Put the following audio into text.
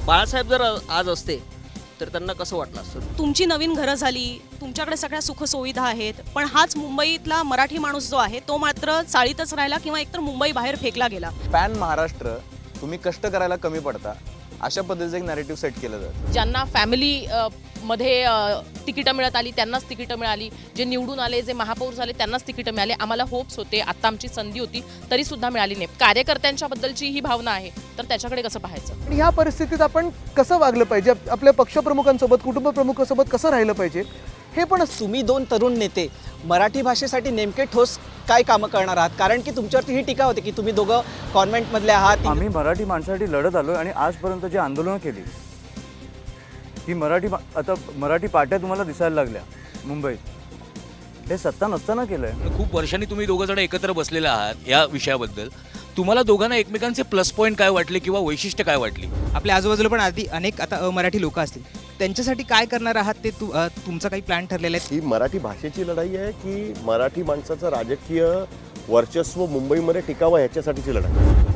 बाळासाहेब जर आज असते तर त्यांना कसं वाटलं असतं? तुमची नवीन घरं झाली, तुमच्याकडे सगळ्या सुखसुविधा आहेत, पण हाच मुंबईतला मराठी माणूस जो आहे तो मात्र चाळीतच राहिला किंवा एकतर मुंबई बाहेर फेकला गेला. पॅन महाराष्ट्र, तुम्ही कष्ट करायला कमी पडता, अशा पद्धतीचं एक नॅरेटिव्ह सेट केलं जातं. ज्यांना फॅमिली मध्ये तिकीटं मिळत आली त्यांनाच तिकीटं मिळाली, जे निवडून आले, जे महापौर झाले त्यांनाच तिकीटं मिळाले. आम्हाला होप्स होते, आता आमची संधी होती तरी सुद्धा मिळाली नाही. कार्यकर्त्यांच्या बद्दलची ही भावना आहे, तर त्याच्याकडे कसं पाहायचं? आणि ह्या परिस्थितीत आपण कसं वागलं पाहिजे, आपल्या पक्षप्रमुखांसोबत, कुटुंब प्रमुखांसोबत कसं राहिलं पाहिजे, हे पण तुम्ही दोन तरुण नेते मराठी भाषेसाठी नेमके ठोस काय कामं करणार आहात? कारण की तुमच्यावरती ही टीका होते की तुम्ही दोघं कॉन्व्हेंटमधले आहात. आम्ही मराठी माणसासाठी लढत आलो आणि आजपर्यंत जी आंदोलनं केली ही आता मराठी पाट्या तुम्हाला दिसायला लागल्या मुंबईत, हे सत्ता नसताना केलंय. खूप वर्षांनी तुम्ही दोघं जण एकत्र बसलेले आहात या विषयाबद्दल. तुम्हाला दोघांना एकमेकांचे प्लस पॉईंट काय वाटले किंवा वैशिष्ट्य काय वाटली? आपल्या आजूबाजूला पण आधी अनेक आता अमराठी लोक असतील, त्यांच्यासाठी काय करणार आहात ते तुमचा काही प्लॅन ठरलेला आहे? ही मराठी भाषेची लढाई आहे की मराठी माणसाचं राजकीय वर्चस्व मुंबईमध्ये टिकावं ह्याच्यासाठीची लढाई?